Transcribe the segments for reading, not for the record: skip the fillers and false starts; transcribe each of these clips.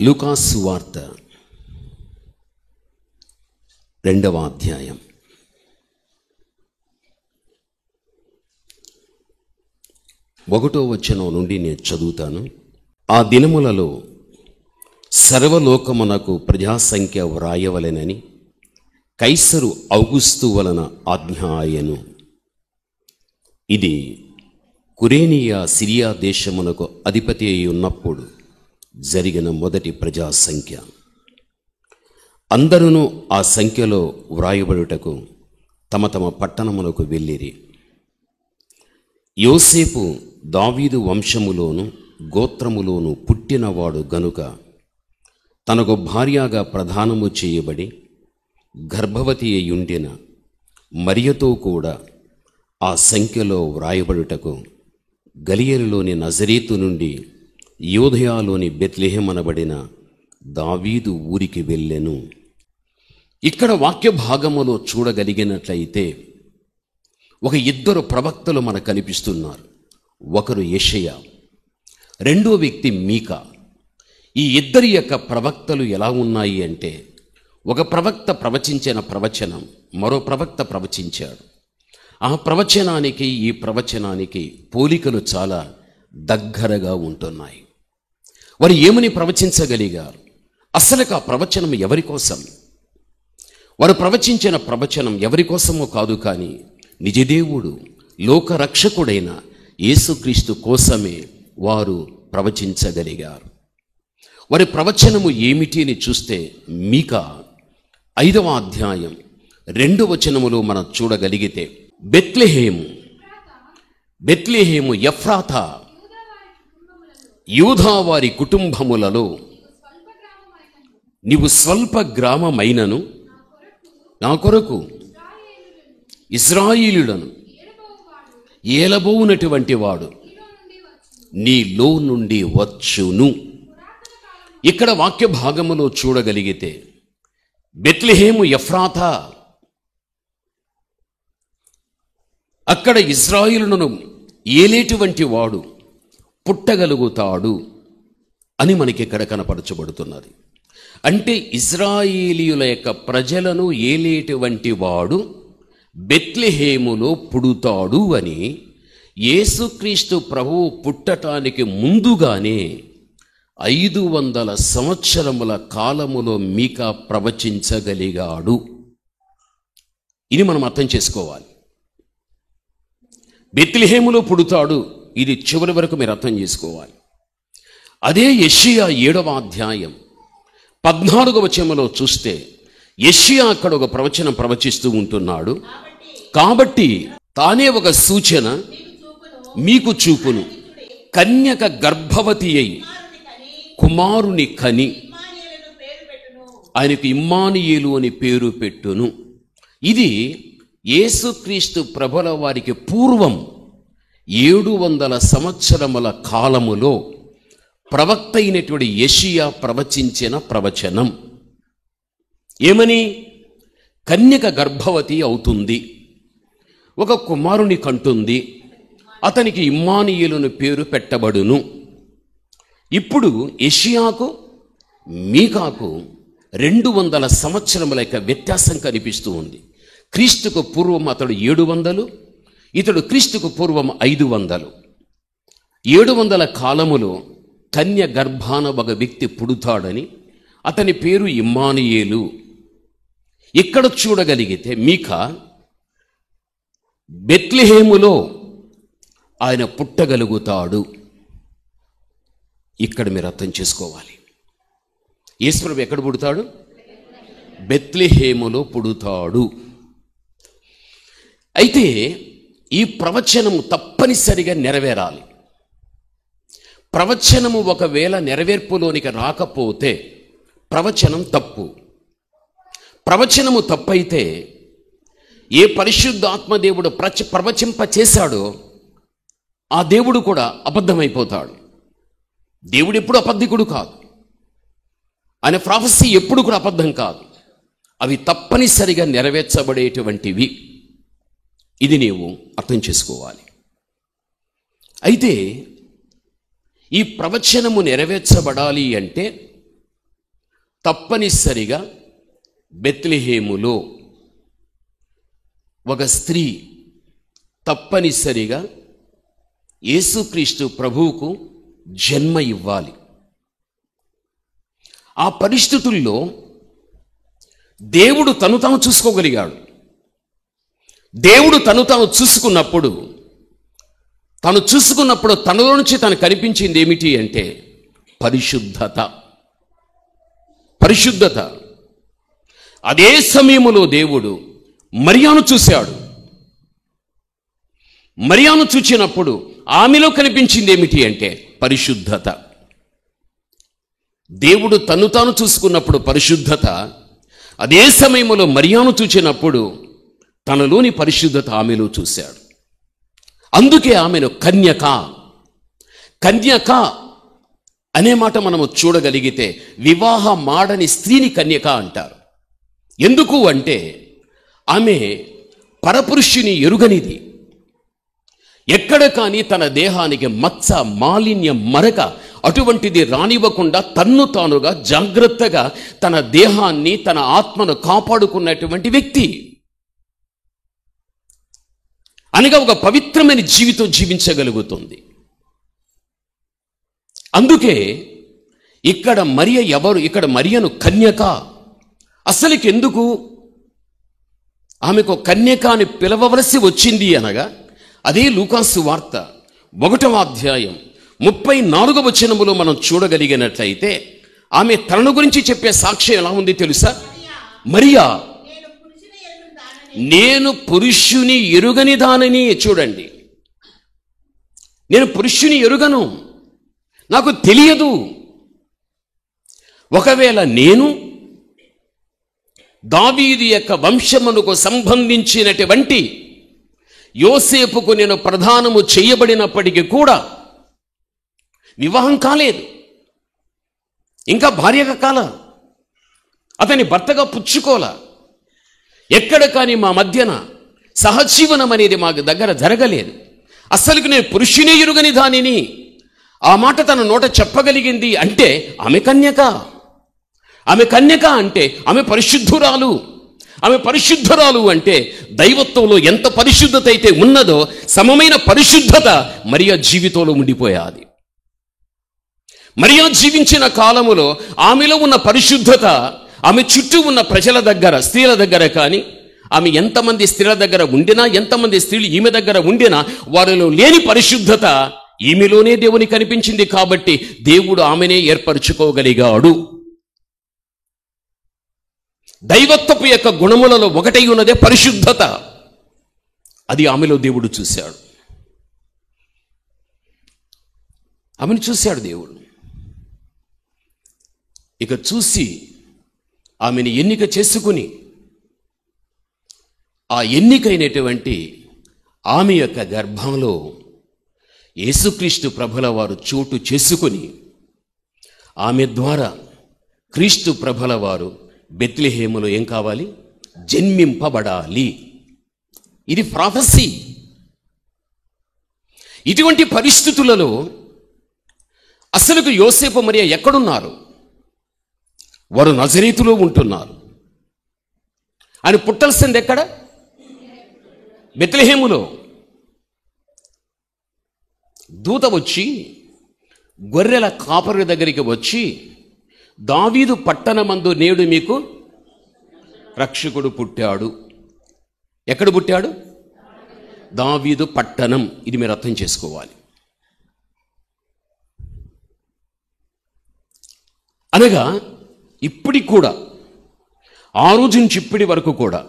లూకా సువార్త 2వ అధ్యాయం 1వ వచనం నుండి నేను చదువుతాను. ఆ దినములలో సర్వలోకమునకు ప్రజాసంఖ్య వ్రాయవలెనని కైసరు ఔగుస్తు వలన ఆజ్ఞ ఆయెను. ఇది కురేనియా సిరియా దేశమునకు అధిపతి అయి ఉన్నప్పుడు జరిగిన మొదటి ప్రజాసంఖ్య. అందరూ ఆ సంఖ్యలో వ్రాయబడుటకు తమ తమ పట్టణములకు వెళ్ళిరి. యోసేపు దావీదు వంశములోను గోత్రములోను పుట్టినవాడు గనుక తనకు భార్యగా ప్రదానము చేయబడి గర్భవతి అయ్యుండిన మరియతో కూడా ఆ సంఖ్యలో వ్రాయబడుటకు గలిలయలోని నజరేతు నుండి యూదయలోని బెత్లెహేమనబడిన దావీదు ఊరికి వెళ్ళెను. ఇక్కడ వాక్య భాగములో చూడగలిగినట్లయితే ఒక ఇద్దరు ప్రవక్తలు మనకు కనిపిస్తున్నారు. ఒకరు యెషయా, రెండో వ్యక్తి మీకా. ఈ ఇద్దరి యొక్క ప్రవక్తలు ఎలా ఉన్నాయి అంటే, ఒక ప్రవక్త ప్రవచించిన ప్రవచనం మరో ప్రవక్త ప్రవచించాడు. ఆ ప్రవచనానికి ఈ ప్రవచనానికి పోలికలు చాలా దగ్గరగా ఉంటున్నాయి. వారు ఏమని ప్రవచించగలిగారు? అసలు ఆ ప్రవచనం ఎవరి కోసం? వారు ప్రవచించిన ప్రవచనం ఎవరి కోసమో కాదు, కానీ నిజదేవుడు లోకరక్షకుడైన యేసుక్రీస్తు కోసమే వారు ప్రవచించగలిగారు. వారి ప్రవచనము ఏమిటి అని చూస్తే మీకా 5వ అధ్యాయం 2వ వచనములో మనం చూడగలిగితే, బెత్లెహేము ఎఫ్రాతా, యూదా వారి కుటుంబములలో నీవు స్వల్ప గ్రామమైనను నా కొరకు ఇశ్రాయేలులను ఏలబోనటువంటి వాడు నీలో నుండి వచ్చును. ఇక్కడ వాక్య భాగములో చూడగలిగితే బెత్లెహేము ఎఫ్రాతా, అక్కడ ఇశ్రాయేలును ఏలేటువంటి వాడు పుట్టగలుగుతాడు అని మనకి ఇక్కడ కనపరచబడుతున్నది. అంటే ఇశ్రాయేలీయుల యొక్క ప్రజలను ఏలేటువంటి వాడు బెత్లెహేములో పుడుతాడు అని యేసుక్రీస్తు ప్రభువు పుట్టటానికి ముందుగానే 500 సంవత్సరముల కాలములో మీకా ప్రవచించగలిగాడు. ఇది మనం అర్థం చేసుకోవాలి. బెత్లెహేములో పుడుతాడు, ఇది చివరి వరకు మీరు అర్థం చేసుకోవాలి. అదే యెషయా 7వ అధ్యాయం 14వ వచనములో చూస్తే, యెషయా అక్కడ ఒక ప్రవచనం ప్రవచిస్తూ ఉంటున్నాడు. కాబట్టి తానే ఒక సూచన మీకు చూపును, కన్యక గర్భవతి అయి కుమారుని కని ఆయనకు ఇమ్మానుయేలు అని పేరు పెట్టును. ఇది యేసుక్రీస్తు ప్రభుల వారికి పూర్వం 700 సంవత్సరముల కాలములో ప్రవక్త అయినటువంటి యెషయా ప్రవచించిన ప్రవచనం. ఏమని? కన్యక గర్భవతి అవుతుంది, ఒక కుమారుని కంటుంది, అతనికి ఇమ్మానుయేలును పేరు పెట్టబడును. ఇప్పుడు యెషయాకు మీకాకు 200 సంవత్సరముల యొక్క వ్యత్యాసం కనిపిస్తూ ఉంది. క్రీస్తుకు పూర్వం అతడు 700, ఇతడు క్రీస్తుకు పూర్వం 500. 700 కాలములో కన్య గర్భాన ఒక వ్యక్తి పుడుతాడని, అతని పేరు ఇమ్మానుయేలు. ఇక్కడ చూడగలిగితే మీకా బెత్లెహేములో ఆయన పుట్టగలుగుతాడు. ఇక్కడ మీరు అర్థం చేసుకోవాలి, యేసు ప్రభువు ఎక్కడ పుడతాడు? బెత్లెహేములో పుడుతాడు. అయితే ఈ ప్రవచనము తప్పనిసరిగా నెరవేరాలి. ప్రవచనము ఒకవేళ నెరవేర్పులోనికి రాకపోతే ప్రవచనం తప్పు. ప్రవచనము తప్పైతే ఏ పరిశుద్ధాత్మదేవుడు ప్రవచింప చేశాడో ఆ దేవుడు కూడా అబద్ధమైపోతాడు. దేవుడు ఎప్పుడు అబద్ధికుడు కాదు, ఆయన ప్రాఫెసీ ఎప్పుడు కూడా అబద్ధం కాదు. అవి తప్పనిసరిగా నెరవేర్చబడేటువంటివి. ఇది నీవు అర్థం చేసుకోవాలి. అయితే ఈ ప్రవచనము నెరవేర్చబడాలి అంటే తప్పనిసరిగా బెత్లెహేములో ఒక స్త్రీ తప్పనిసరిగా యేసుక్రీస్తు ప్రభువుకు జన్మ ఇవ్వాలి. ఆ పరిస్థితుల్లో దేవుడు తను తాను చూసుకోగలిగాడు. దేవుడు తను తాను చూసుకున్నప్పుడు తనలో నుంచి తను కనిపించింది ఏమిటి అంటే పరిశుద్ధత. అదే సమయంలో దేవుడు మరియాను చూశాడు. మరియాను చూచినప్పుడు ఆమెలో కనిపించింది ఏమిటి అంటే పరిశుద్ధత. దేవుడు తను తాను చూసుకున్నప్పుడు పరిశుద్ధత, అదే సమయంలో మరియాను చూచినప్పుడు తనలోని పరిశుద్ధత ఆమెలో చూశాడు. అందుకే ఆమెను కన్యక అనే మాట మనము చూడగలిగితే వివాహమాడని స్త్రీని కన్యక అంటారు. ఎందుకు అంటే ఆమె పరపురుషుని ఎరుగనిది. ఎక్కడ కానీ తన దేహానికి మచ్చ, మాలిన్యం, మరక అటువంటిది రానివ్వకుండా తన్ను తానుగా జాగ్రత్తగా తన దేహాన్ని, తన ఆత్మను కాపాడుకున్నటువంటి వ్యక్తి. అనగా ఒక పవిత్రమైన జీవితం జీవించగలుగుతుంది. అందుకే ఇక్కడ మరియను కన్యక. అసలుకి ఎందుకు ఆమెకు కన్యక అని పిలవవలసి వచ్చింది అనగా అదే లూకాసు వార్త 1వ అధ్యాయం 34వ వచనములో మనం చూడగలిగినట్లయితే ఆమె తనను గురించి చెప్పే సాక్ష్యం ఎలా ఉంది తెలుసా? మరియా, నేను పురుషుని ఎరుగని దానిని. చూడండి, నేను పురుషుని ఎరుగను, నాకు తెలియదు. ఒకవేళ నేను దావీదు యొక్క వంశమునకు సంబంధించినటువంటి యోసేపుకు నేను ప్రధానము చేయబడినప్పటికీ కూడా వివాహం కాలేదు, ఇంకా భార్యగా కాల, అతని భర్తగా పుచ్చుకోలా, ఎక్కడ కానీ మా మధ్యన సహజీవనం అనేది మాకు దగ్గర జరగలేదు. అసలుకి నేను పురుషుని ఎరుగని దానిని ఆ మాట తన నోట చెప్పగలిగింది అంటే ఆమె కన్యక. ఆమె కన్యక అంటే ఆమె పరిశుద్ధురాలు. ఆమె పరిశుద్ధురాలు అంటే దైవత్వంలో ఎంత పరిశుద్ధత అయితే ఉన్నదో సమమైన పరిశుద్ధత మరియా జీవితంలో ఉండిపోయాది. మరియా జీవించిన కాలములో ఆమెలో ఉన్న పరిశుద్ధత ఆమె చుట్టూ ఉన్న ప్రజల దగ్గర, స్త్రీల దగ్గర కానీ, ఆమె ఎంతమంది స్త్రీల దగ్గర ఉండినా, ఎంతమంది స్త్రీలు ఈమె దగ్గర ఉండినా వారిలో లేని పరిశుద్ధత ఈమెలోనే దేవుని కనిపించింది. కాబట్టి దేవుడు ఆమెనే ఏర్పరచుకోగలిగాడు. దైవత్వపు యొక్క గుణములలో ఒకటై ఉన్నదే పరిశుద్ధత. అది ఆమెలో దేవుడు చూశాడు. ఆమెను చూశాడు దేవుడు. ఇక చూసి ఆమెను ఎన్నిక చేసుకుని ఆ ఎన్నికైనటువంటి ఆమె యొక్క గర్భంలో యేసుక్రీస్తు ప్రభుల వారు చోటు చేసుకుని ఆమె ద్వారా క్రీస్తు ప్రభుల వారు బెత్లెహేములో ఏం కావాలి? జన్మింపబడాలి. ఇది ప్రాఫెసీ. ఇటువంటి పరిస్థితులలో అసలుకు యోసేపు మరియా ఎక్కడున్నారు? వారు నజరేతులో ఉంటున్నారు. ఆయన పుట్టాల్సింది ఎక్కడ? బెత్లెహేములో. దూత వచ్చి గొర్రెల కాపరి దగ్గరికి వచ్చి, దావీదు పట్టణమందు నేడు మీకు రక్షకుడు పుట్టాడు. ఎక్కడ పుట్టాడు? దావీదు పట్టణం. ఇది మీరు అర్థం చేసుకోవాలి. అనగా ఇప్పటికి కూడా, ఆ రోజు నుంచి ఇప్పటి వరకు కూడా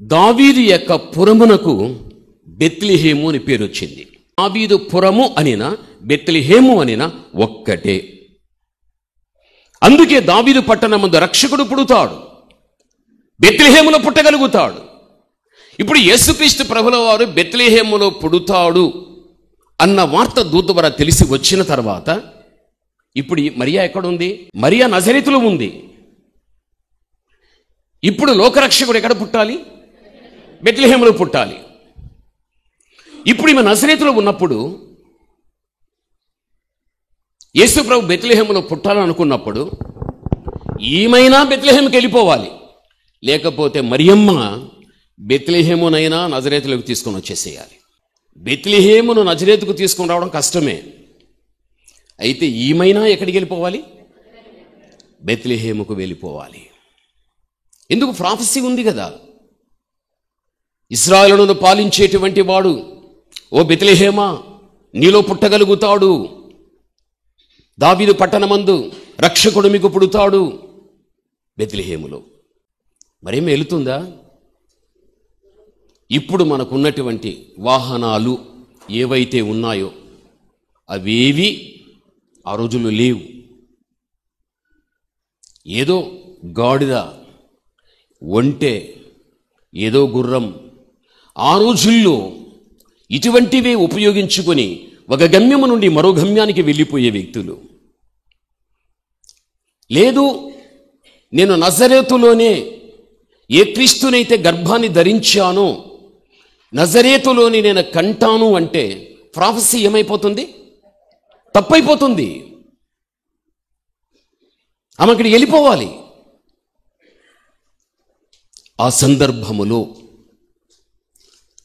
దావీదు యొక్క పురమునకు బెత్లెహేము అని పేరు వచ్చింది. దావీదు పురము అనినా బెత్లెహేము అనినా ఒక్కటే. అందుకే దావీదు పట్టణమందు రక్షకుడు పుడతాడు, బెత్లెహేములో పుట్టగలుగుతాడు. ఇప్పుడు యేసుక్రీస్తు ప్రభుల వారు బెత్లెహేములో పుడతాడు అన్న వార్త దూత ద్వారా తెలిసి వచ్చిన తర్వాత ఇప్పుడు మరియా ఎక్కడుంది? మరియా నజరేతులో ఉంది. ఇప్పుడు లోకరక్షకుడు ఎక్కడ పుట్టాలి? బెత్లెహేములో పుట్టాలి. ఇప్పుడు ఈమె నజరేతులో ఉన్నప్పుడు యేసు ప్రభు బెత్లెహేములో పుట్టాలని అనుకున్నప్పుడు ఈమైనా బెత్లెహేముకి వెళ్ళిపోవాలి, లేకపోతే మరియమ్మ బెత్లెహేమునైనా నజరేతులకు తీసుకొని వచ్చేసేయాలి. బెత్లెహేమును నజరేతుకు తీసుకొని రావడం కష్టమే. అయితే ఈమైనా ఎక్కడికి వెళ్ళిపోవాలి? బెత్లెహేముకు వెళ్ళిపోవాలి. ఎందుకు? ప్రాఫెసీ ఉంది కదా. ఇశ్రాయేలును పాలించేటువంటి వాడు, ఓ బెత్లెహేమా నీలో పుట్టగలుగుతాడు, దావీదు పట్టణమందు రక్షకుడు మీకు పుడతాడు బెత్లెహేములో. మరేమి వెళుతుందా? ఇప్పుడు మనకున్నటువంటి వాహనాలు ఏవైతే ఉన్నాయో అవేవి ఆ రోజుల్లో లేవు. ఏదో గాడిద, ఒంటె, ఏదో గుర్రం, ఆ రోజుల్లో ఇటువంటివే ఉపయోగించుకొని ఒక గమ్యము నుండి మరో గమ్యానికి వెళ్ళిపోయే వ్యక్తులు. లేదు, నేను నజరేతులోనే ఏ క్రీస్తునైతే గర్భాన్ని ధరించానో నజరేతులోని నేను కంటాను అంటే ప్రాఫెసీ ఏమైపోతుంది? తప్పైపోతుంది. ఆమె అక్కడికి వెళ్ళిపోవాలి. ఆ సందర్భములో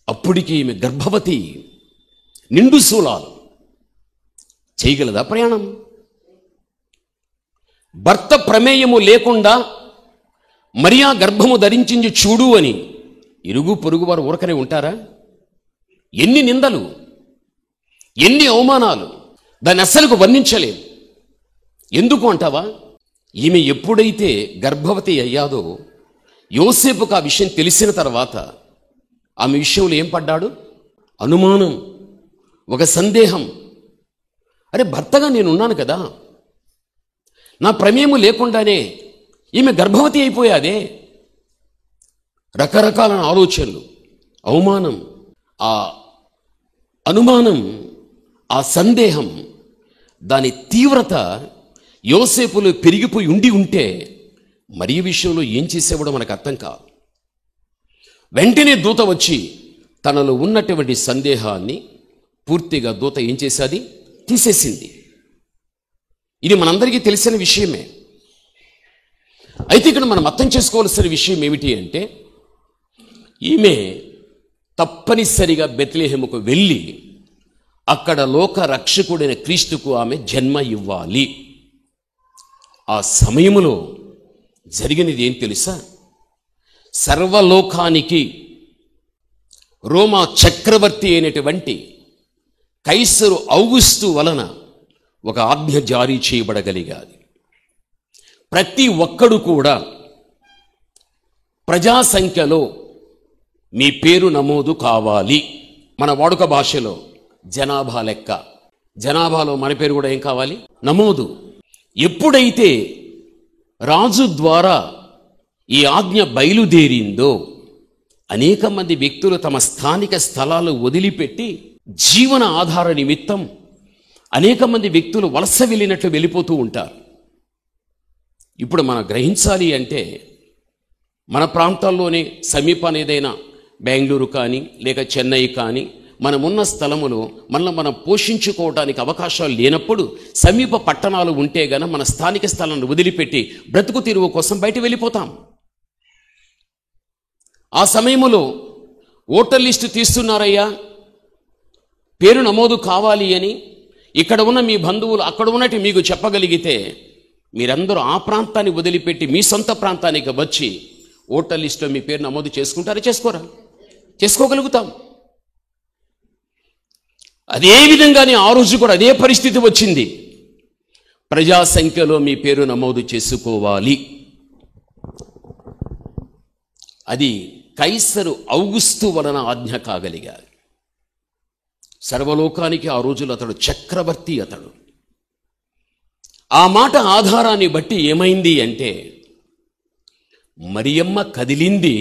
అప్పటికి ఈమె గర్భవతి, నిండు శూలాలు, చేయగలదా ప్రయాణం? భర్త ప్రమేయము లేకుండా మరియా గర్భము ధరించింది చూడు అని ఇరుగు పొరుగు వారు ఊరకనే ఉంటారా? ఎన్ని నిందలు, ఎన్ని అవమానాలు, దాన్ని అస్సలకు వర్ణించలేదు. ఎందుకు అంటావా? ఈమె ఎప్పుడైతే గర్భవతి అయ్యాదో యోసేపుకు ఆ విషయం తెలిసిన తర్వాత ఆమె విషయంలో ఏం పడ్డాడు? అనుమానం, ఒక సందేహం. అరే, భర్తగా నేనున్నాను కదా, నా ప్రమేయము లేకుండానే ఈమె గర్భవతి అయిపోయాదే. రకరకాల ఆలోచనలు, అవమానం, ఆ అనుమానం, ఆ సందేహం, దాని తీవ్రత యోసేపులో పెరిగిపోయి ఉంటే మరి విషయంలో ఏం చేసేవాడో మనకు అర్థం కాదు. వెంటనే దూత వచ్చి తనలో ఉన్నటువంటి సందేహాన్ని పూర్తిగా దూత ఏం చేసేది? తీసేసింది. ఇది మనందరికీ తెలిసిన విషయమే. అయితే ఇక్కడ మనం అర్థం చేసుకోవాల్సిన విషయం ఏమిటి అంటే, ఈమె తప్పనిసరిగా బెత్లెహేముకు వెళ్ళి అక్కడ లోక రక్షకుడైన క్రీస్తుకు ఆమె జన్మ ఇవ్వాలి. ఆ సమయంలో జరిగినది ఏం తెలుసా? సర్వలోకానికి రోమా చక్రవర్తి అయినటువంటి కైసరు ఔగుస్తు వలన ఒక ఆజ్ఞ జారీ చేయబడగలిగాది. ప్రతి ఒక్కడు కూడా ప్రజా సంఖ్యలో మీ పేరు నమోదు కావాలి. మన వాడుక భాషలో జనాభా లెక్క. జనాభాలో మన పేరు కూడా ఏం కావాలి? నమోదు. ఎప్పుడైతే రాజు ద్వారా ఈ ఆజ్ఞ బయలుదేరిందో అనేక మంది వ్యక్తులు తమ స్థానిక స్థలాలు వదిలిపెట్టి జీవన ఆధార నిమిత్తం అనేక మంది వ్యక్తులు వలస వెళ్ళినట్లు వెళ్ళిపోతూ ఉంటారు. ఇప్పుడు మనం గ్రహించాలి అంటే మన ప్రాంతాల్లోనే సమీపాన ఏదైనా బెంగళూరు కానీ లేక చెన్నై కానీ మనమున్న స్థలములో మనం పోషించుకోవడానికి అవకాశాలు లేనప్పుడు సమీప పట్టణాలు ఉంటే గన మన స్థానిక స్థలాన్ని వదిలిపెట్టి బ్రతుకు తీరువ కోసం బయట వెళ్ళిపోతాం. ఆ సమయంలో ఓటర్ లిస్టు తీస్తున్నారయ్యా, పేరు నమోదు కావాలి అని ఇక్కడ ఉన్న మీ బంధువులు అక్కడ ఉన్నట్టు మీకు చెప్పగలిగితే మీరందరూ ఆ ప్రాంతాన్ని వదిలిపెట్టి మీ సొంత ప్రాంతానికి వచ్చి ఓటర్ లిస్టులో మీ పేరు నమోదు చేసుకుంటారా? చేసుకోరా? చేసుకోగలుగుతాం. అదేవిధంగానే ఆ రోజు కూడా అదే పరిస్థితి వచ్చింది. ప్రజా సంఖ్యలో మీ పేరు నమోదు చేసుకోవాలి. అది కైసరు ఔగుస్తు వలన ఆజ్ఞ కాగలిగారు. సర్వలోకానికి ఆ రోజులు అతడు చక్రవర్తి. అతడు ఆ మాట ఆధారాన్ని బట్టి ఏమైంది అంటే మరియమ్మ కదిలింది,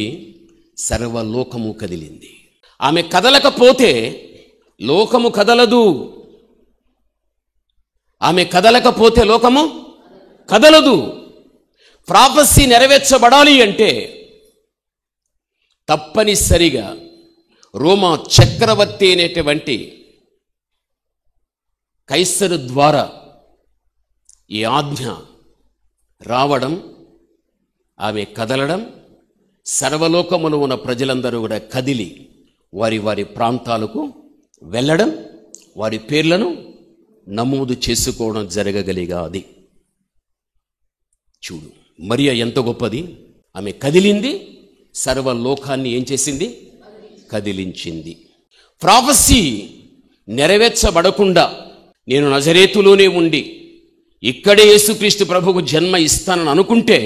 సర్వలోకము కదిలింది. ఆమె కదలకపోతే లోకము కదలదు. ఆమె కదలకపోతే లోకము కదలదు. ప్రాఫెసీ నెరవేర్చబడాలి అంటే తప్పనిసరిగా రోమా చక్రవర్తి అనేటువంటి కైసరు ద్వారా ఈ ఆజ్ఞ రావడం ఆమె కదలడం, సర్వలోకములో ఉన్న ప్రజలందరూ కూడా కదిలి వారి వారి ప్రాంతాలకు వెళ్ళడం, వారి పేర్లను నమోదు చేసుకోవడం జరగగలిగాది. చూడు, మరియ ఎంత గొప్పది. ఆమె కదిలింది, సర్వలోకాన్ని ఏం చేసింది? కదిలించింది. ప్రాఫెసీ నెరవేర్చబడకుండా నేను నజరేతులోనే ఉండి ఇక్కడే యేసుక్రీస్తు ప్రభువుకు జన్మ ఇస్తానని అనుకుంటే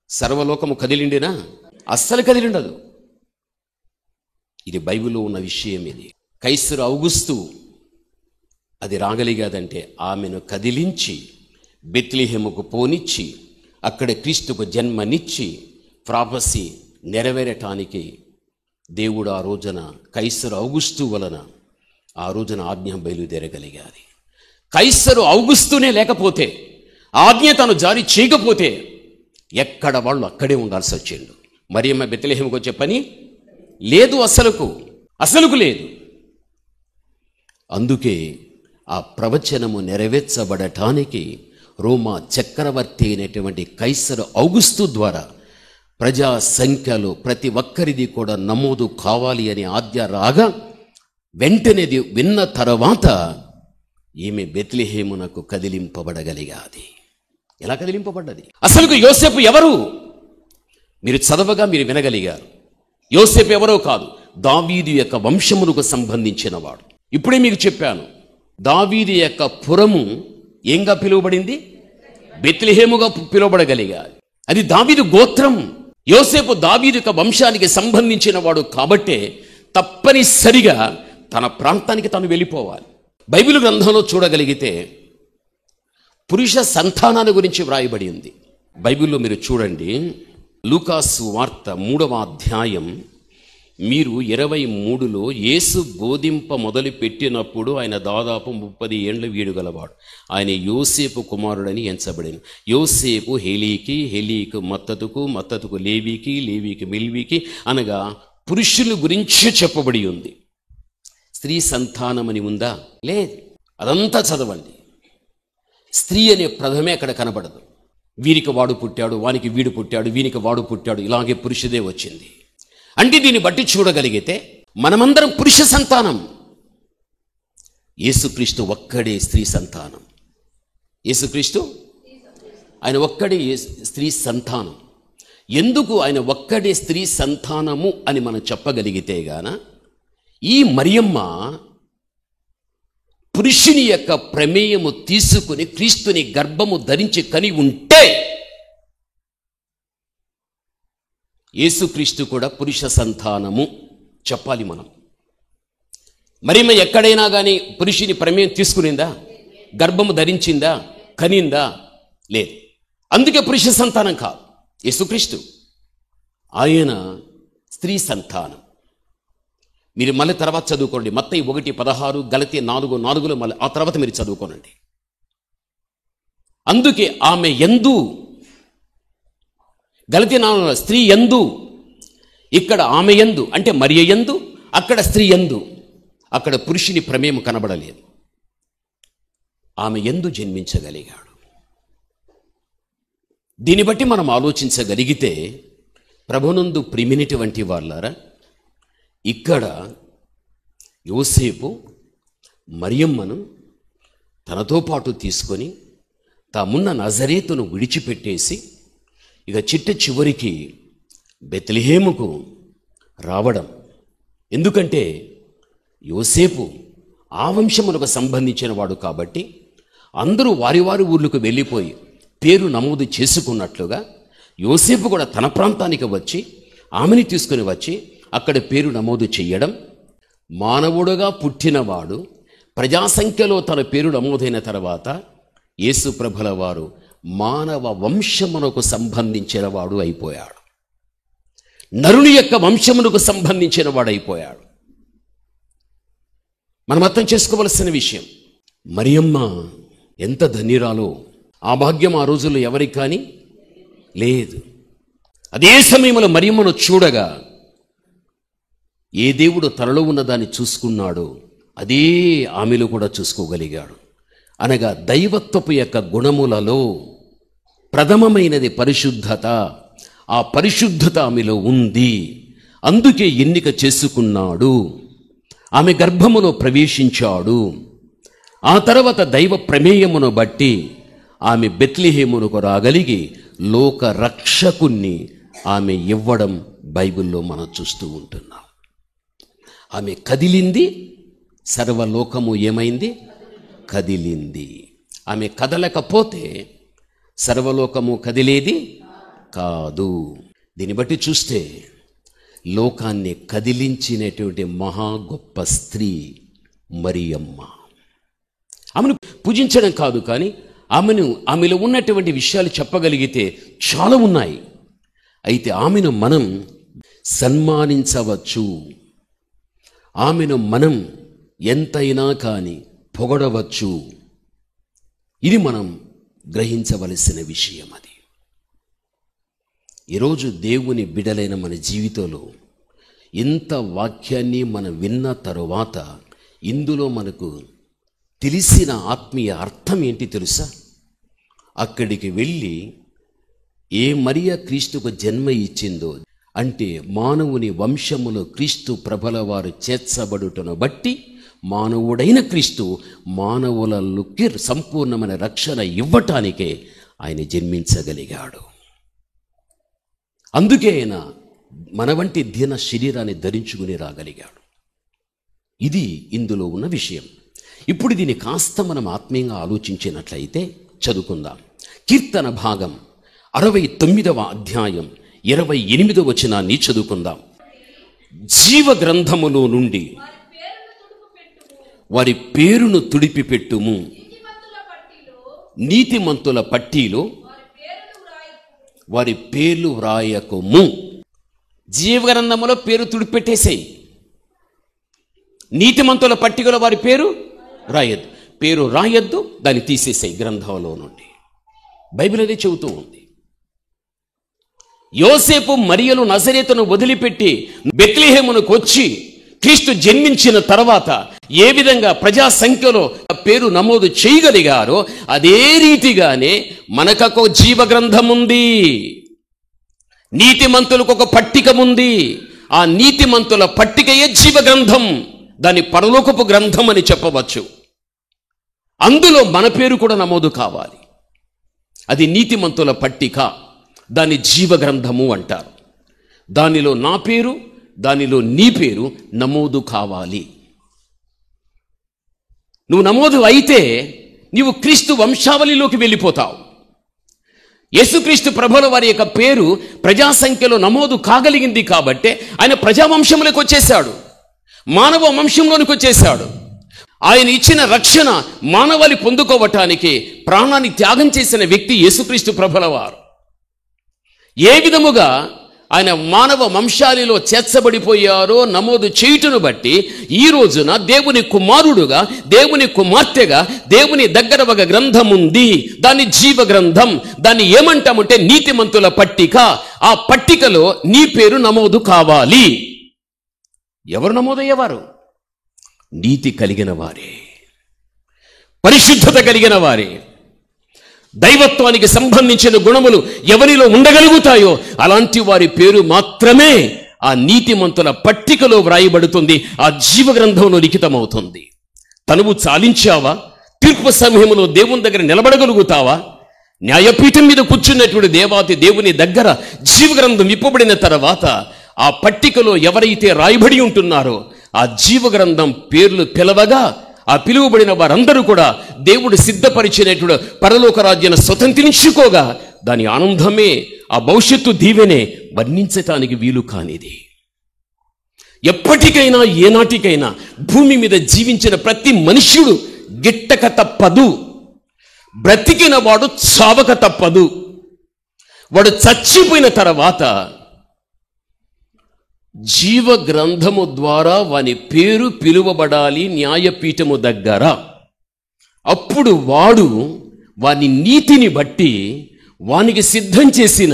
సర్వలోకము కదిలిండినా? అస్సలు కదిలిండదు. ఇది బైబిల్లో ఉన్న విషయం. ఇది కైసరు ఔగుస్తు అది రాగలిగాదంటే ఆమెను కదిలించి బెత్లెహేముకు పోనిచ్చి అక్కడ క్రీస్తుకు జన్మనిచ్చి ప్రాఫెసీ నెరవేరటానికి దేవుడు ఆ రోజున కైసరు ఔగుస్తు వలన ఆ రోజున ఆజ్ఞ బయలుదేరగలిగాది. కైసరు ఔగుస్తూనే లేకపోతే, ఆజ్ఞ తను జారీ చేయకపోతే ఎక్కడ వాళ్ళు అక్కడే ఉండాల్సి వచ్చిండు. మరియమ్మ బెత్లెహేముకు వచ్చే పని లేదు, అసలుకు లేదు. అందుకే ఆ ప్రవచనము నెరవేర్చబడటానికి రోమా చక్రవర్తి అయినటువంటి కైసరు ఔగుస్తు ద్వారా ప్రజా సంఖ్యలో ప్రతి ఒక్కరిది కూడా నమోదు కావాలి అని ఆజ్ఞ రాగా వెంటనేది విన్న తర్వాత ఈమె బెత్లెహేమునకు కదిలింపబడగలిగాది. ఎలా కదిలింపబడ్డది? అసలుకు యోసేపు ఎవరు? మీరు చదవగా మీరు వినగలిగారు. యోసేపు ఎవరో కాదు, దావీదు యొక్క వంశమునకు సంబంధించిన వాడు. ఇప్పుడే మీకు చెప్పాను, దావీదు యొక్క పురము ఏంగా పిలువబడింది? బెత్లెహేముగా పిలువబడగలిగాది. అది దావీదు గోత్రం. యోసేపు దావీదు యొక్క వంశానికి సంబంధించిన వాడు కాబట్టే తప్పనిసరిగా తన ప్రాంతానికి తను వెళ్ళిపోవాలి. బైబిల్ గ్రంథంలో చూడగలిగితే పురుష సంతానాన్ని గురించి వ్రాయబడి ఉంది. బైబిల్లో మీరు చూడండి, లూకాసు వార్త 3వ అధ్యాయం మీరు 23లో యేసు బోధింప మొదలు పెట్టినప్పుడు ఆయన దాదాపు 30 ఏండ్ల వీడుగలవాడు. ఆయన యోసేపు కుమారుడని ఎంచబడిన. యోసేపు హెలీకి, హెలీకు మత్తతుకు, మత్తతుకు లేవీకి, లేవీకి మిల్వీకి అనగా పురుషుల గురించి చెప్పబడి ఉంది. స్త్రీ సంతానమని ఉందా? లేదు. అదంతా చదవండి. స్త్రీ అనే పదమే అక్కడ కనబడదు. వీరికి వాడు పుట్టాడు, వానికి వీడు పుట్టాడు, వీనికి వాడు పుట్టాడు, ఇలాగే పురుషుదే వచ్చింది. అంటే దీన్ని బట్టి చూడగలిగితే మనమందరం పురుష సంతానం. యేసుక్రీస్తు ఒక్కడే స్త్రీ సంతానం. యేసుక్రీస్తు ఆయన ఒక్కడే స్త్రీ సంతానం. ఎందుకు ఆయన ఒక్కడే స్త్రీ సంతానము అని మనం చెప్పగలిగితే గాన ఈ మరియమ్మ పురుషుని యొక్క ప్రమేయము తీసుకుని క్రీస్తుని గర్భము ధరించి కని ఉంటే యేసుక్రీస్తు కూడా పురుష సంతానము చెప్పాలి మనం. మరియమ్మ ఎక్కడైనా కానీ పురుషుని ప్రమేయం తీసుకునిందా? గర్భము ధరించిందా? కనిందా? లేదు. అందుకే పురుష సంతానం కాదు యేసుక్రీస్తు. ఆయన స్త్రీ సంతానం. మీరు మళ్ళీ తర్వాత చదువుకోండి. మత్తయి 1:16, గలతీ 4:4 మళ్ళీ ఆ తర్వాత మీరు చదువుకోనండి. అందుకే ఆమె యందు, గలతీ 4 స్త్రీ యందు, ఇక్కడ ఆమె యందు అంటే మరియ యందు, అక్కడ స్త్రీ యందు. అక్కడ పురుషుని ప్రమేయం కనబడలేదు. ఆమె యందు జన్మించగలిగాడు. దీన్ని బట్టి మనం ఆలోచించగలిగితే ప్రభునందు ప్రియమైనటువంటి వాళ్ళారా, ఇక్కడ యోసేపు మరియమ్మను తనతో పాటు తీసుకొని తామున్న నజరేతును విడిచిపెట్టేసి ఇక చిట్ట చివరికి బెత్లెహేముకు రావడం. ఎందుకంటే యోసేపు ఆ వంశమునకు సంబంధించిన వాడు కాబట్టి అందరూ వారి వారి ఊర్లకు వెళ్ళిపోయి పేరు నమోదు చేసుకున్నట్లుగా యోసేపు కూడా తన ప్రాంతానికి వచ్చి ఆమెని తీసుకుని వచ్చి అక్కడ పేరు నమోదు చెయ్యడం. మానవుడుగా పుట్టినవాడు ప్రజాసంఖ్యలో తన పేరు నమోదైన తర్వాత యేసు ప్రభుల వారు మానవ వంశమునకు సంబంధించిన వాడు అయిపోయాడు. నరుని యొక్క వంశమునకు సంబంధించిన వాడు అయిపోయాడు. మనం అర్థం చేసుకోవలసిన విషయం, మరియమ్మ ఎంత ధన్యురాలో. ఆ భాగ్యం ఆ రోజుల్లో ఎవరికి కానీ లేదు. అదే సమయంలో మరియమ్మను చూడగా ఏ దేవుడు తనలో ఉన్నదాన్ని చూసుకున్నాడో అదే ఆమెలో కూడా చూసుకోగలిగాడు. అనగా దైవత్వపు యొక్క గుణములలో ప్రథమమైనది పరిశుద్ధత, ఆ పరిశుద్ధత ఆమెలో ఉంది. అందుకే ఎన్నిక చేసుకున్నాడు. ఆమె గర్భములో ప్రవేశించాడు. ఆ తర్వాత దైవ ప్రమేయమును బట్టి ఆమె బెత్లెహేమునకు రాగలిగి లోక రక్షకుణ్ణి ఆమె ఇవ్వడం బైబిల్లో మనం చూస్తూ ఉంటున్నాం. ఆమె కదిలింది, సర్వలోకము ఏమైంది? కదిలింది. ఆమె కదలకపోతే సర్వలోకము కదిలేది కాదు. దీన్ని బట్టి చూస్తే లోకాన్ని కదిలించినటువంటి మహా గొప్ప స్త్రీ మరియమ్మ. ఆమెను పూజించడం కాదు, కానీ ఆమెలో ఉన్నటువంటి విషయాలు చెప్పగలిగితే చాలా ఉన్నాయి. అయితే ఆమెను మనం సన్మానించవచ్చు, ఆమెను మనం ఎంతైనా కానీ పొగడవచ్చు. ఇది మనం గ్రహించవలసిన విషయం. అది ఈరోజు దేవుని బిడలైన మన జీవితంలో ఇంత వాక్యాన్ని మనం విన్న తరువాత ఇందులో మనకు తెలిసిన ఆత్మీయ అర్థం ఏంటి తెలుసా? అక్కడికి వెళ్ళి ఏ మరియ క్రీస్తుకు జన్మ ఇచ్చిందో, అంటే మానవుని వంశములో క్రీస్తు ప్రభల వారు చేర్చబడుటను బట్టి మానవుడైన క్రీస్తు మానవులకి సంపూర్ణమైన రక్షణ ఇవ్వటానికే ఆయన జన్మించగలిగాడు. అందుకే ఆయన మన వంటి దీన శరీరాన్ని ధరించుకుని రాగలిగాడు. ఇది ఇందులో ఉన్న విషయం. ఇప్పుడు దీన్ని కాస్త మనం ఆత్మీయంగా ఆలోచించినట్లయితే చదువుకుందాం. కీర్తన భాగం 69వ అధ్యాయం 28వ వచనాన్ని చదువుకుందాం. జీవ గ్రంథములో నుండి వారి పేరును తుడిపిపెట్టుము, నీతిమంతుల పట్టీలో వారి పేర్లు వ్రాయకుము. జీవగ్రంథములో పేరు తుడిపెట్టేసేయి, నీతిమంతుల పట్టికలో వారి పేరు రాయద్దు. పేరు రాయద్దు, దాన్ని తీసేసేయి గ్రంథంలో నుండి. బైబిల్ అదే చెబుతూ ఉంది. యోసేపు మరియలు నజరేతును వదిలిపెట్టి బెత్లెహేమునకు వచ్చి క్రీస్తు జన్మించిన తర్వాత ఏ విధంగా ప్రజా సంఖ్యలో పేరు నమోదు చేయగలిగారో అదే రీతిగానే మనకు జీవ గ్రంథం ఉంది, నీతిమంతులకు ఒక పట్టిక ఉంది. ఆ నీతిమంతుల పట్టికయే జీవ గ్రంథం. దాని పరలోకపు గ్రంథం అని చెప్పవచ్చు. అందులో మన పేరు కూడా నమోదు కావాలి. అది నీతిమంతుల పట్టిక, దాని జీవ గ్రంథము అంటారు. దానిలో నా పేరు, దానిలో నీ పేరు నమోదు కావాలి. నువ్వు నమోదు అయితే నీవు క్రీస్తు వంశావళిలోకి వెళ్ళిపోతావు. యేసుక్రీస్తు ప్రభుల వారి యొక్క పేరు ప్రజాసంఖ్యలో నమోదు కాగలిగింది కాబట్టి ఆయన ప్రజావంశంలోకి వచ్చేశాడు, మానవ వంశంలోనికి వచ్చేశాడు. ఆయన ఇచ్చిన రక్షణ మానవాళి పొందుకోవటానికి ప్రాణాన్ని త్యాగం చేసిన వ్యక్తి యేసుక్రీస్తు ప్రభుల వారు. ఏ విధముగా ఆయన మానవ వంశాలిలో చేర్చబడిపోయారో నమోదు చేయుటను బట్టి ఈ రోజున దేవుని కుమారుడుగా, దేవుని కుమార్తెగా దేవుని దగ్గర ఒక గ్రంథం ఉంది. దాని జీవ గ్రంథం. దాన్ని ఏమంటామంటే నీతిమంతుల పట్టిక. ఆ పట్టికలో నీ పేరు నమోదు కావాలి. ఎవరు నమోదయ్యేవారు? నీతి కలిగిన వారే, పరిశుద్ధత కలిగిన వారే. దైవత్వానికి సంబంధించిన గుణములు ఎవరిలో ఉండగలుగుతాయో అలాంటి వారి పేరు మాత్రమే ఆ నీతిమంతుల పట్టికలో వ్రాయబడుతుంది, ఆ జీవ గ్రంథంలో లిఖితమవుతుంది. తనువు చాలించావా? తీర్పు సమయంలో దేవుని దగ్గర నిలబడగలుగుతావా? న్యాయపీఠం మీద కూర్చున్నటువంటి దేవాతి దేవుని దగ్గర జీవ గ్రంథం విప్పబడిన తర్వాత ఆ పట్టికలో ఎవరైతే రాయబడి ఉంటున్నారో ఆ జీవ గ్రంథం పేర్లు పిలవగా ఆ పిలువబడిన వారందరూ కూడా దేవుడు సిద్ధపరిచినటువంటి పరలోక రాజ్యాన్ని స్వతంత్రించుకోగా దాని ఆనందమే, ఆ భవిష్యత్తు దీవెనే వర్ణించటానికి వీలు కానిది. ఎప్పటికైనా ఏనాటికైనా భూమి మీద జీవించిన ప్రతి మనుష్యుడు గిట్టక తప్పదు, బ్రతికిన వాడు చావక తప్పదు. వాడు చచ్చిపోయిన తర్వాత జీవ గ్రంథము ద్వారా వాని పేరు పిలువబడాలి న్యాయపీఠము దగ్గర. అప్పుడు వాడు వాని నీతిని బట్టి వానికి సిద్ధం చేసిన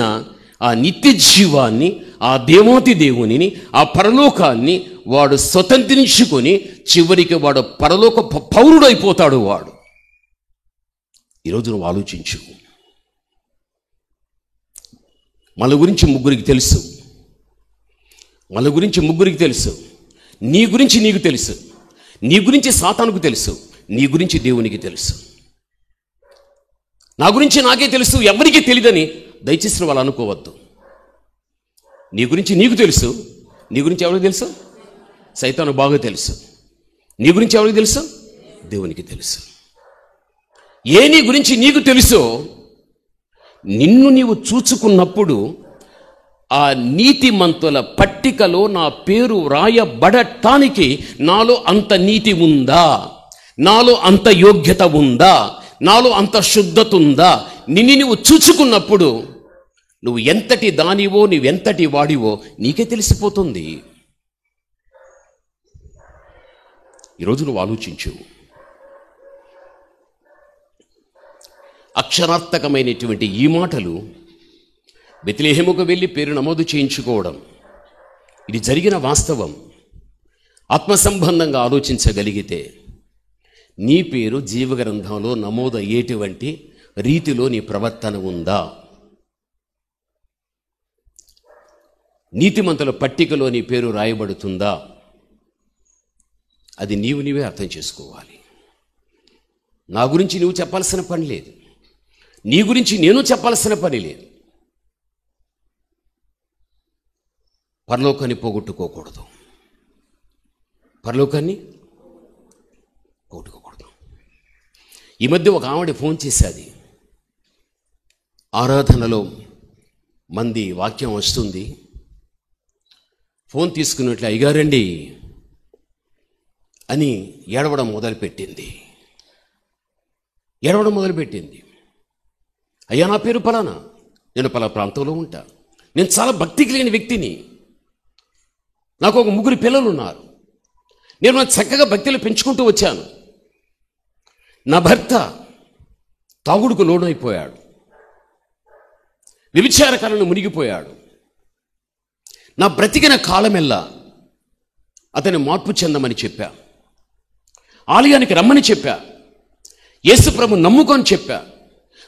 ఆ నిత్య జీవాన్ని, ఆ దేవాతి దేవునిని, ఆ పరలోకాన్ని వాడు స్వతంత్రించుకొని చివరికి వాడు పరలోక పౌరుడైపోతాడు. వాడు ఈరోజు నువ్వు ఆలోచించు. మన గురించి ముగ్గురికి తెలుసు. మన గురించి ముగ్గురికి తెలుసు. నీ గురించి నీకు తెలుసు, నీ గురించి సాతానుకు తెలుసు, నీ గురించి దేవునికి తెలుసు. నా గురించి నాకే తెలుసు, ఎవరికి తెలియదని దయచేసి వాళ్ళు అనుకోవద్దు. నీ గురించి నీకు తెలుసు, నీ గురించి ఎవరికి తెలుసు? సైతాను బాగా తెలుసు. నీ గురించి ఎవరికి తెలుసు? దేవునికి తెలుసు. నీ గురించి నీకు తెలుసో నిన్ను నీవు చూచుకున్నప్పుడు ఆ నీతిమంతుల పట్టికలో నా పేరు రాయబడటానికి నాలో అంత నీతి ఉందా, నాలో అంత యోగ్యత ఉందా, నాలో అంత శుద్ధత ఉందా, నిన్ను నువ్వు చూచుకున్నప్పుడు నువ్వు ఎంతటి దానివో, నువ్వెంతటి వాడివో నీకే తెలిసిపోతుంది. ఈరోజు నువ్వు ఆలోచించు. అక్షరార్థకమైనటువంటి ఈ మాటలు బెత్లెహేముకు వెళ్ళి పేరు నమోదు చేయించుకోవడం, ఇది జరిగిన వాస్తవం. ఆత్మ సంబంధంగా ఆలోచించగలిగితే నీ పేరు జీవగ్రంథంలో నమోదు అయ్యేటువంటి రీతిలో నీ ప్రవర్తన ఉందా? నీతిమంతుల పట్టికలో నీ పేరు రాయబడుతుందా? అది నీవే అర్థం చేసుకోవాలి. నా గురించి నువ్వు చెప్పాల్సిన పని లేదు, నీ గురించి నేను చెప్పాల్సిన పని లేదు. పరలోకాన్ని పోగొట్టుకోకూడదు, పరలోకాన్ని పోగొట్టుకోకూడదు. ఈ మధ్య ఒక ఆవిడ ఫోన్ చేసేది, ఆరాధనలో మంది వాక్యం వస్తుంది, ఫోన్ తీసుకున్నట్లు అయ్యగారండి అని ఏడవడం మొదలుపెట్టింది. అయ్యా నా పేరు పలానా, నేను పలా ప్రాంతంలో ఉంటా, నేను చాలా భక్తికి లేని వ్యక్తిని, నాకు ఒక 3 పిల్లలు ఉన్నారు, నేను చక్కగా భక్తిలో పెంచుకుంటూ వచ్చాను. నా భర్త తాగుడుకు లోనైపోయాడు, వ్యభిచారకాలను మునిగిపోయాడు. నా బ్రతికిన కాలమెల్లా అతని మార్పు చెందమని చెప్పా, ఆలయానికి రమ్మని చెప్పా, యేసుప్రభు నమ్ముకొని చెప్పా,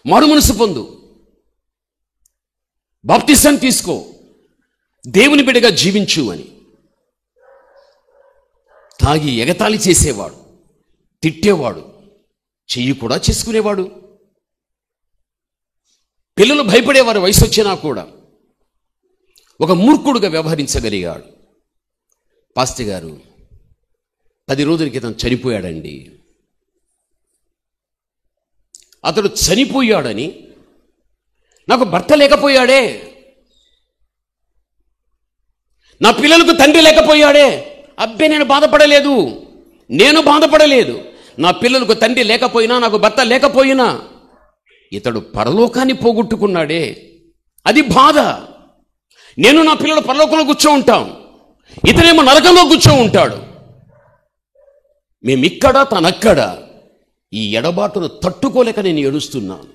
మారు మనసు పొందు, బాప్తిసం తీసుకో, దేవుని బిడ్డగా జీవించు అని. తాగి ఎగతాళి చేసేవాడు, తిట్టేవాడు, చెయ్యి కూడా చేసుకునేవాడు. పిల్లలు భయపడేవారు వయసు వచ్చినా కూడా. ఒక మూర్ఖుడుగా వ్యవహరించగలిగాడు. పాస్టర్ గారు 10 రోజుల క్రితం చనిపోయాడండి. అతడు చనిపోయాడని నాకు భర్త లేకపోయాడే, నా పిల్లలకు తండ్రి లేకపోయాడే. అబ్బే నేను బాధపడలేదు. నా పిల్లలకు తండ్రి లేకపోయినా, నాకు భర్త లేకపోయినా ఇతడు పరలోకాన్ని పోగొట్టుకున్నాడే, అది బాధ. నేను నా పిల్లలు పరలోకంలో కూర్చో ఉంటాం, ఇతనేమో నరకంలో కూర్చో ఉంటాడు. మేమిక్కడ, తనక్కడ. ఈ ఎడబాటును తట్టుకోలేక నేను ఏడుస్తున్నాను,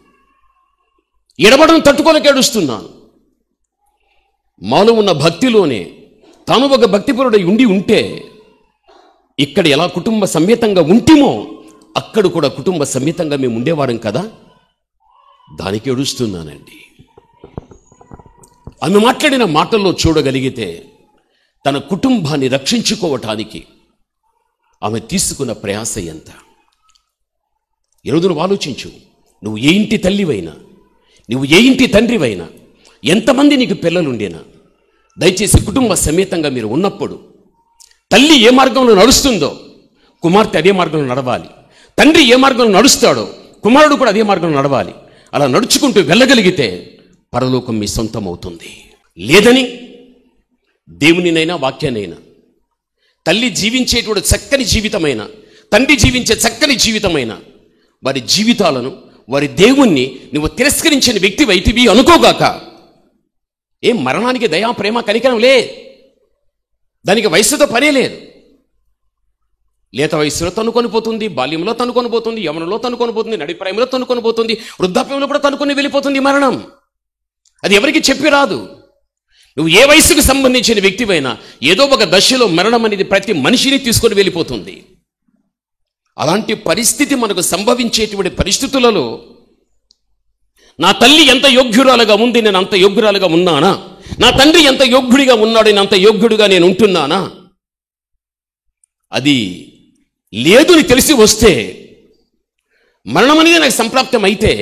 ఏడుస్తున్నాను. మాలో ఉన్న భక్తిలోనే తాను ఒక భక్తిపరుడై ఉంటే ఇక్కడ ఎలా కుటుంబ సమేతంగా ఉంటిమో అక్కడ కూడా కుటుంబ సమేతంగా మేము ఉండేవారం కదా, దానికి ఏడుస్తున్నానండి. ఆమె మాట్లాడిన మాటల్లో చూడగలిగితే తన కుటుంబాన్ని రక్షించుకోవటానికి ఆమె తీసుకున్న ప్రయాస ఎంత. ఈరోజు నువ్వు ఆలోచించు. నువ్వు ఏ ఇంటి తల్లివైనా, నువ్వు ఏ ఇంటి తండ్రివైనా, ఎంతమంది నీకు పిల్లలుండేనా, దయచేసి కుటుంబ సమేతంగా మీరు ఉన్నప్పుడు తల్లి ఏ మార్గంలో నడుస్తుందో కుమార్తె అదే మార్గంలో నడవాలి. తండ్రి ఏ మార్గంలో నడుస్తాడో కుమారుడు కూడా అదే మార్గంలో నడవాలి. అలా నడుచుకుంటూ వెళ్ళగలిగితే పరలోకం మీ సొంతం అవుతుంది. లేదని దేవునినైనా వాక్యానైనా, తల్లి జీవించేటువంటి చక్కని జీవితమైన, తండ్రి జీవించే చక్కని జీవితమైన వారి జీవితాలను, వారి దేవుణ్ణి నువ్వు తిరస్కరించిన వ్యక్తి వైతివి అనుకోగాక. ఏం మరణానికి దయా ప్రేమ కనికరం లే, దానికి వయస్సుతో పనే లేదు. లేత వయస్సులో తనుకొని పోతుంది, బాల్యంలో తనుకొని పోతుంది, యవనంలో తనుకొని పోతుంది, నడిప్రాయంలో తనుకొని పోతుంది, వృద్ధాప్యంలో కూడా తనుకొని వెళ్ళిపోతుంది మరణం. అది ఎవరికి చెప్పి రాదు. నువ్వు ఏ వయసుకు సంబంధించిన వ్యక్తివైనా ఏదో ఒక దశలో మరణం అనేది ప్రతి మనిషిని తీసుకొని వెళ్ళిపోతుంది. అలాంటి పరిస్థితి మనకు సంభవించేటువంటి పరిస్థితులలో నా తల్లి ఎంత యోగ్యురాలుగా ఉంది, నేను అంత యోగ్యురాలుగా ఉన్నానా? నా తండ్రి ఎంత యోగ్యుడిగా ఉన్నాడు, నేను అంత యోగ్యుడిగా నేను ఉంటున్నానా? అది లేదు అని తెలిసి వస్తే, మరణం అనేది నాకు సంప్రాప్తం అయితే,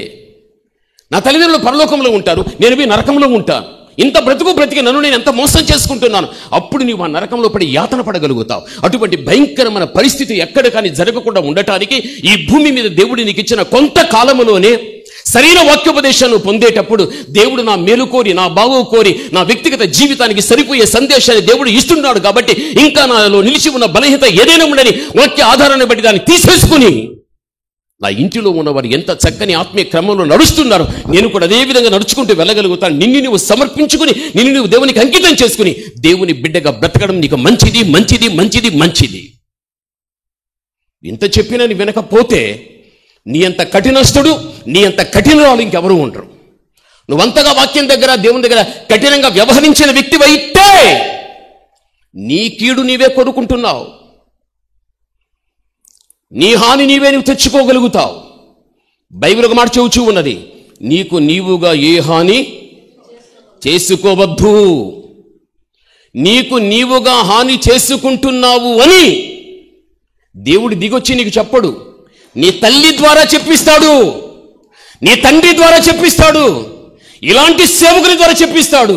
నా తల్లిదండ్రులు పరలోకంలో ఉంటారు, నేను పోయి నరకంలో ఉంటాను. ఇంత బ్రతికి నన్ను నేను ఎంత మోసం చేసుకుంటున్నాను. అప్పుడు నీవు ఆ నరకంలో పడి యాతన పడగలుగుతావు. అటువంటి భయంకరమైన పరిస్థితి ఎక్కడ కానీ జరగకుండా ఉండటానికి ఈ భూమి మీద దేవుడు నీకు ఇచ్చిన కొంతకాలములోనే సరైన వాక్యోపదేశాన్ని పొందేటప్పుడు దేవుడు నా మేలు కోరి, నా బాగు కోరి, నా వ్యక్తిగత జీవితానికి సరిపోయే సందేశాన్ని దేవుడు ఇస్తున్నాడు. కాబట్టి ఇంకా నాలో నిలిచి ఉన్న బలహీనత ఏదైనా ఉండని వాక్య ఆధారాన్ని బట్టి దాన్ని తీసేసుకుని నా ఇంటిలో ఉన్నవారు ఎంత చక్కని ఆత్మీయ క్రమంలో నడుస్తున్నారు, నేను కూడా అదే విధంగా నడుచుకుంటూ వెళ్ళగలుగుతాను. నిన్ను నువ్వు సమర్పించుకుని, నిన్ను నువ్వు దేవునికి అంకితం చేసుకుని దేవుని బిడ్డగా బ్రతకడం నీకు మంచిది, మంచిది, మంచిది, మంచిది. ఇంత చెప్పినా నీ వినకపోతే నీ అంత కఠినస్తుడు, నీ అంత కఠినరాలు ఇంకెవరూ ఉండరు. నువ్వంతగా వాక్యం దగ్గర, దేవుని దగ్గర కఠినంగా వ్యవహరించిన వ్యక్తివైతే నీ కీడు నీవే కొడుకుంటున్నావు, నీ హాని నీవే నువ్వు తెచ్చుకోగలుగుతావు. బైబిల్ ఒక మాట చెబుతూ ఉన్నది, నీకు నీవుగా ఏ హాని చేసుకోవద్దు. నీకు నీవుగా హాని చేసుకుంటున్నావు అని దేవుడు దిగొచ్చి నీకు చెప్పడు. నీ తల్లి ద్వారా చెప్పిస్తాడు, నీ తండ్రి ద్వారా చెప్పిస్తాడు, ఇలాంటి సేవకుని ద్వారా చెప్పిస్తాడు.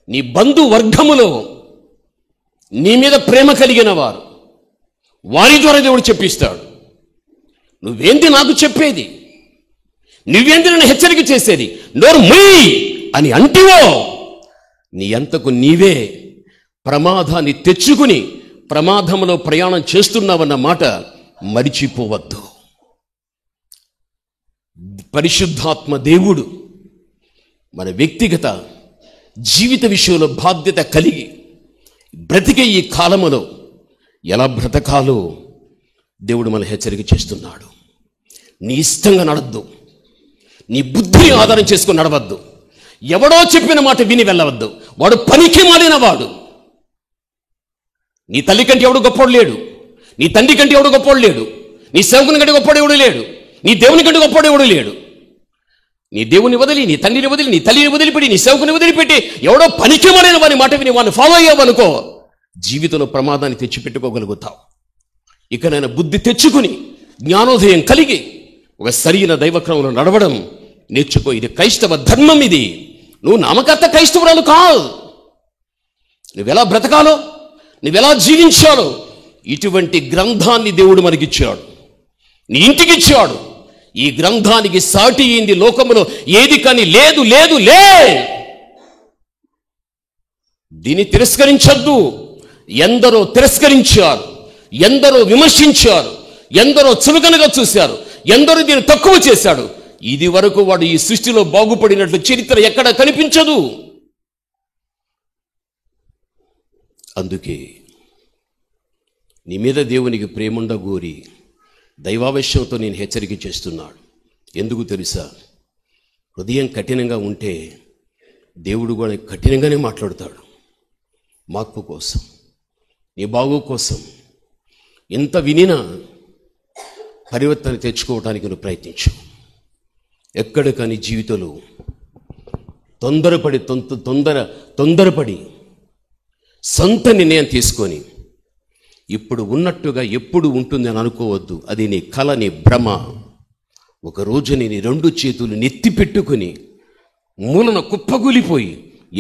నీ బంధు వర్గములో నీ మీద ప్రేమ కలిగిన వారు, వారి ద్వారా దేవుడు చెప్పిస్తాడు. నువ్వేంటి నాకు చెప్పేది, నువ్వేంటి నన్ను హెచ్చరిక చేసేది, నోరు మూయి అని అంటివో నీ అంతకు నీవే ప్రమాదాన్ని తెచ్చుకుని ప్రమాదంలో ప్రయాణం చేస్తున్నావన్న మాట మరిచిపోవద్దు. పరిశుద్ధాత్మ దేవుడు మన వ్యక్తిగత జీవిత విషయంలో బాధ్యత కలిగి బ్రతికే ఈ కాలములో ఎలా బ్రతకాలో దేవుడు మన హెచ్చరిక చేస్తున్నాడు. నీ ఇష్టంగా నడవద్దు, నీ బుద్ధిని ఆధారం చేసుకుని నడవద్దు, ఎవడో చెప్పిన మాట విని వెళ్ళవద్దు. వాడు పనికి మాలిన వాడు. నీ తల్లి కంటే ఎవడు గొప్పోడు లేడు, నీ తండ్రి కంటే ఎవడు గొప్పోడు లేడు, నీ సేవకుని కంటే గొప్పోడు ఎవడు లేడు, నీ దేవుని కంటే గొప్పోడు ఎవడు లేడు. నీ దేవుని వదిలి, నీ తండ్రిని వదిలి, నీ తల్లిని వదిలిపెట్టి, నీ సేవకుని వదిలిపెట్టి ఎవడో పనికి మాలిన వాని మాట విని వాడిని ఫాలో అయ్యావనుకో, జీవితంలో ప్రమాదాన్ని తెచ్చిపెట్టుకోగలుగుతావు. ఇక నేను బుద్ధి తెచ్చుకుని జ్ఞానోదయం కలిగి ఒక సరైన దైవక్రమంలో నడవడం నేర్చుకో. ఇది క్రైస్తవ ధర్మం. ఇది నువ్వు నామకర్త క్రైస్తవురాలు కాదు. నువ్వెలా బ్రతకాలో, నువ్వెలా జీవించాలో ఇటువంటి గ్రంథాన్ని దేవుడు మనకిచ్చాడు, నీ ఇంటికి ఇచ్చాడు. ఈ గ్రంథానికి సాటి అయింది లోకములో ఏది కానీ లేదు, లేదు, లే. దీన్ని తిరస్కరించద్దు. ఎందరో తిరస్కరించారు, ఎందరో విమర్శించారు, ఎందరో చులకనగా చూశారు, ఎందరో దీన్ని తక్కువ చేశాడు. ఇది వరకు వాడు ఈ సృష్టిలో బాగుపడినట్లు చరిత్ర ఎక్కడ కనిపించదు. అందుకే నీ మీద దేవునికి ప్రేముండగోరి దైవావేశంతో నేను హెచ్చరిక చేస్తున్నాడు. ఎందుకు తెలుసా? హృదయం కఠినంగా ఉంటే దేవుడు కూడా కఠినంగానే మాట్లాడతాడు. మార్పు కోసం, నీ బాగు కోసం ఎంత వినినా పరివర్తన తెచ్చుకోవడానికి నువ్వు ప్రయత్నించు. ఎక్కడ కానీ జీవితంలో తొందరపడి సొంత నిర్ణయం తీసుకొని ఇప్పుడు ఉన్నట్టుగా ఎప్పుడు ఉంటుంది అని అనుకోవద్దు. అది నీ కల, నీ భ్రమ. ఒక రోజు నీ రెండు చేతులు నెత్తి పెట్టుకుని మూలన కుప్పగూలిపోయి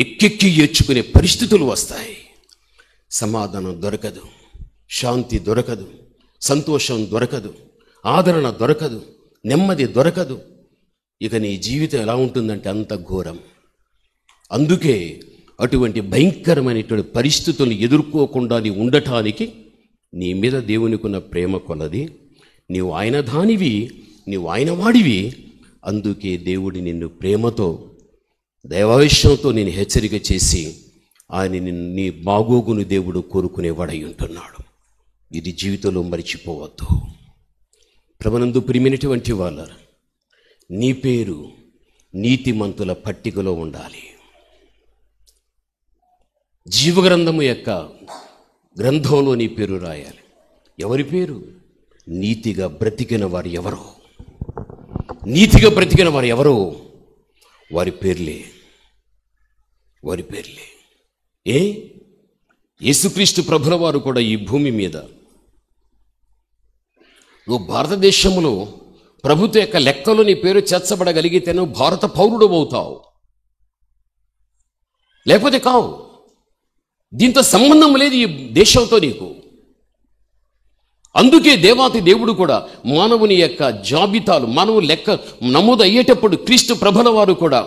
ఎక్కెక్కి ఏడ్చుకునే పరిస్థితులు వస్తాయి. సమాధానం దొరకదు, శాంతి దొరకదు, సంతోషం దొరకదు, ఆదరణ దొరకదు, నెమ్మది దొరకదు. ఇక నీ జీవితం ఎలా ఉంటుందంటే అంత ఘోరం. అందుకే అటువంటి భయంకరమైనటువంటి పరిస్థితులను ఎదుర్కోకుండా నీ ఉండటానికి నీ మీద దేవునికి ఉన్న ప్రేమ కొలది. నీవు ఆయన దానివి, నీవు ఆయన వాడివి. అందుకే దేవుడి నిన్ను ప్రేమతో, దైవావేశంతో నేను హెచ్చరిక చేసి ఆయన నీ బాగోగును దేవుడు కోరుకునేవాడై ఉంటున్నాడు. ఇది జీవితంలో మరిచిపోవద్దు. ప్రభునందు ప్రియమైనటువంటి వాళ్ళారా, నీ పేరు నీతిమంతుల పట్టికలో ఉండాలి. జీవగ్రంథము యొక్క గ్రంథంలో నీ పేరు రాయాలి. ఎవరి పేరు? నీతిగా బ్రతికిన వారు ఎవరో నీతిగా బ్రతికిన వారు ఎవరో వారి పేర్లే. యేసుక్రీస్తు ప్రభుల వారు కూడా ఈ భూమి మీద నువ్వు భారతదేశంలో ప్రభుత్వ యొక్క లెక్కలో నీ పేరు చేర్చబడగలిగితే నువ్వు భారత పౌరుడు అవుతావు, లేకపోతే కావు. దీంతో సంబంధం లేదు ఈ దేశంతో నీకు. అందుకే దేవాతి దేవుడు కూడా మానవుని యొక్క జాబితాలు, మానవు లెక్క నమోదు అయ్యేటప్పుడు క్రీస్తు ప్రభుల వారు కూడా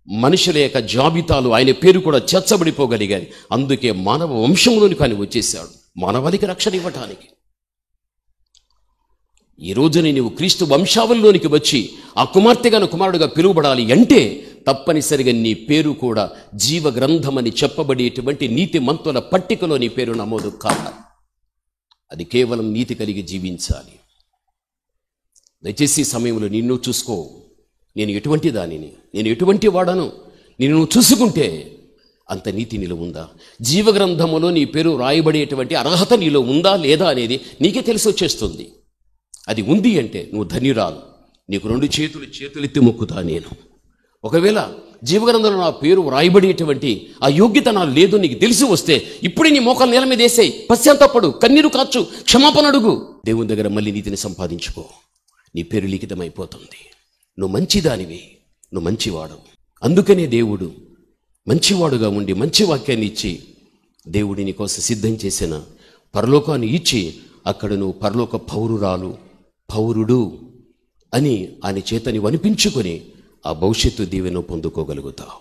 మనుషుల యొక్క జాబితాలు ఆయన పేరు కూడా చేర్చబడిపోగలిగాయి. అందుకే మానవ వంశంలోనికి ఆయన వచ్చేసాడు, మానవాళికి రక్షణ ఇవ్వటానికి. ఈ రోజుని నీవు క్రీస్తు వంశావళిలోనికి వచ్చి ఆ కుమార్తెగాను కుమారుడుగా పిలువబడాలి అంటే తప్పనిసరిగా నీ పేరు కూడా జీవ గ్రంథమని చెప్పబడేటువంటి నీతి మంతుల పట్టికలో నీ పేరు నమోదు కావాలి. అది కేవలం నీతి కలిగి జీవించాలి. దయచేసి సమయంలో నిన్ను చూసుకో. నేను ఎటువంటి దానిని, నేను ఎటువంటి వాడను, నిన్ను చూసుకుంటే అంత నీతి నీలో ఉందా? జీవగ్రంథములో నీ పేరు రాయబడేటువంటి అర్హత నీలో ఉందా లేదా అనేది నీకే తెలిసి వచ్చేస్తుంది. అది ఉంది అంటే నువ్వు ధన్యురాలు. నీకు 2 చేతులెత్తి మొక్కుతా నేను. ఒకవేళ జీవగ్రంథంలో నా పేరు రాయబడేటువంటి ఆ యోగ్యత నాకు లేదు నీకు తెలిసి వస్తే ఇప్పుడే నీ మోకాలు నేల మీద వేసేయి, పశ్చాత్తాపడు, కన్నీరు కాచు, క్షమాపణ అడుగు. దేవుని దగ్గర మళ్ళీ నీతిని సంపాదించుకో. నీ పేరు లిఖితమైపోతుంది. నువ్వు మంచిదానివి, నువ్వు మంచివాడు. అందుకనే దేవుడు మంచివాడుగా ఉండి మంచి వాక్యాన్ని ఇచ్చి దేవుడి నీ కోసం సిద్ధం చేసిన పరలోకాన్ని ఇచ్చి అక్కడ నువ్వు పరలోక పౌరుడు అని ఆయన చేతని వనిపించుకొని ఆ భవిష్యత్తు దీవెను పొందుకోగలుగుతావు.